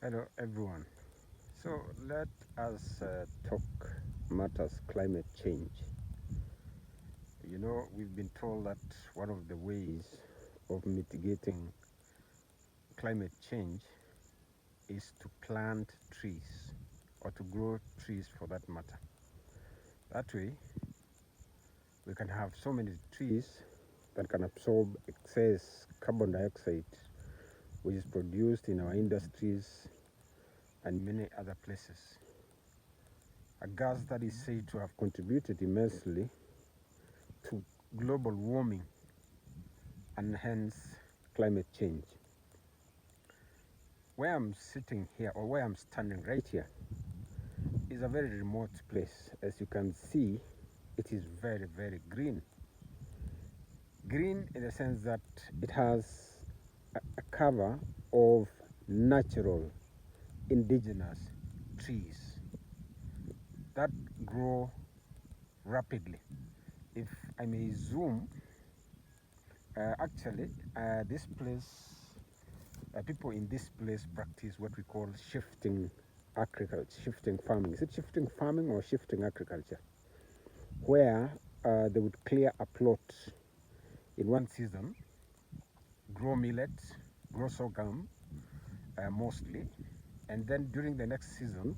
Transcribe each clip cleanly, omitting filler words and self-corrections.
Hello everyone. So let us talk matters climate change. We've been told that one of the ways of mitigating climate change is to plant trees or to grow trees for that matter. That way we can have so many trees that can absorb excess carbon dioxide which is produced in our industries and many other places. A gas that is said to have contributed immensely to global warming and hence climate change. Where I'm sitting here, or where I'm standing right here, is a very remote place. As you can see, it is very, very green. Green in the sense that it has a cover of natural indigenous trees that grow rapidly. If I may zoom, this place, people in this place practice what we call shifting agriculture, shifting farming. Is it shifting farming or shifting agriculture? Where they would clear a plot in one season, grow millet, grow sorghum mostly, and then during the next season,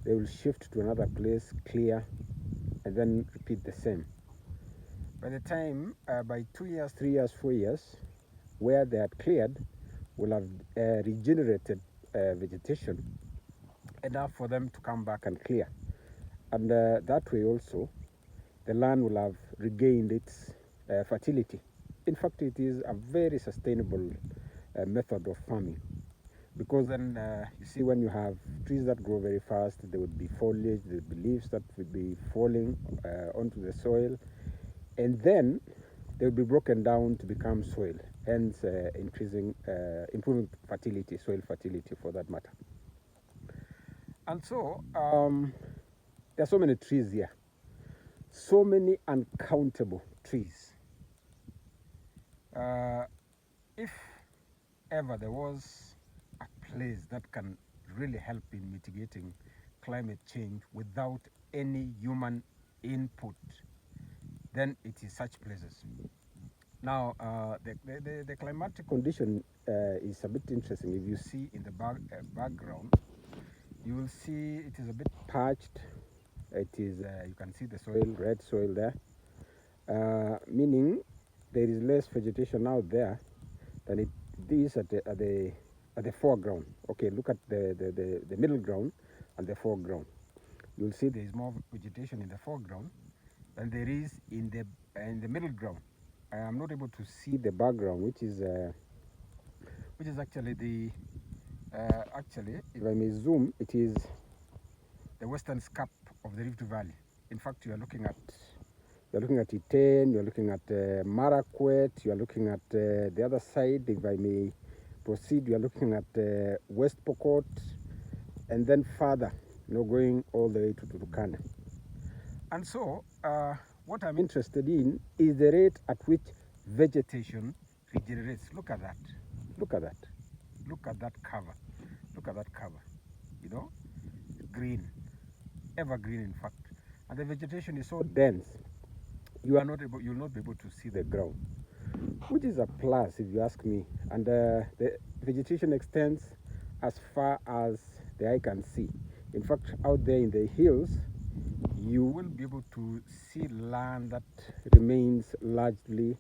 they will shift to another place, clear, and then repeat the same. By the time, by 2 years, 3 years, 4 years, where they had cleared will have regenerated vegetation enough for them to come back and clear. And that way also, the land will have regained its fertility. In fact, it is a very sustainable method of farming. Because then, you see, when you have trees that grow very fast, there would be foliage, there would be leaves that would be falling onto the soil. And then they will be broken down to become soil, hence improving fertility, soil fertility for that matter. And so there are so many trees here, so many uncountable trees. If ever there was a place that can really help in mitigating climate change without any human input, then it is such places. Now, the climatic condition is a bit interesting. If you see in the background, you will see it is a bit parched. It is, you can see the soil, red soil there, meaning there is less vegetation out there than it is at the foreground. Okay, look at the middle ground and the foreground. You'll see there is more vegetation in the foreground than there is in the middle ground. I am not able to see the background, which is actually the actually, if I may zoom, it is the western scarp of the Rift Valley. In fact, you are looking at Iten, you are looking at Marakwet, you are looking at the other side. If I may proceed, you are looking at West Pokot, and then further, going all the way to Turkana. And so, what I'm interested in is the rate at which vegetation regenerates. Look at that. Look at that. Look at that cover. Look at that cover. Green, evergreen, in fact. And the vegetation is so dense, you'll not be able to see the ground, which is a plus if you ask me. And the vegetation extends as far as the eye can see. In fact, out there in the hills, you will be able to see land that remains largely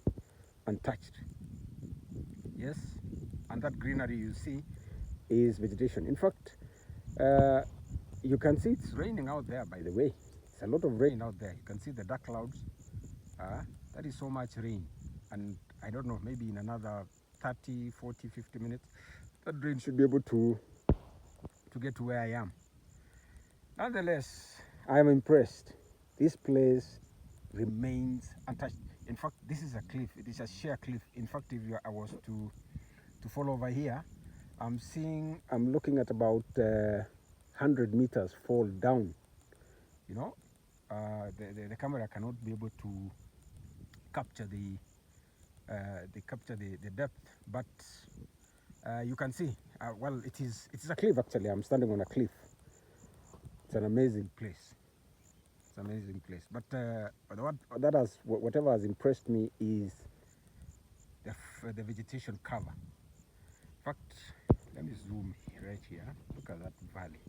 untouched. Yes, and that greenery you see is vegetation. In fact, you can see it's raining out there, by the way. It's a lot of rain out there. You can see the dark clouds. That is so much rain. And I don't know, maybe in another 30, 40, 50 minutes, that rain should be able to get to where I am. Nonetheless, I am impressed. This place remains untouched. In fact, this is a cliff. It is a sheer cliff. In fact, if I was to fall over here, I'm looking at about 100 meters fall down. The camera cannot be able to capture the depth, but you can see well, it is a cliff actually. I'm standing on a cliff. It's an amazing place. It's an amazing place. But whatever has impressed me is the vegetation cover. In fact, let me zoom right here. Look at that valley.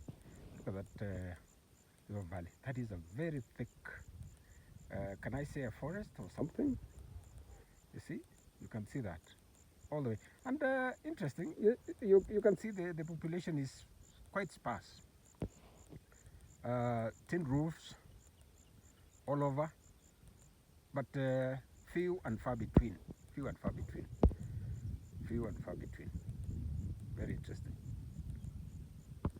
Look at that river valley. That is a very thick, can I say a forest or something? You see? You can see that all the way. And interesting, you can see the population is quite sparse. Tin roofs all over, but few and far between. Few and far between. Few and far between. Very interesting.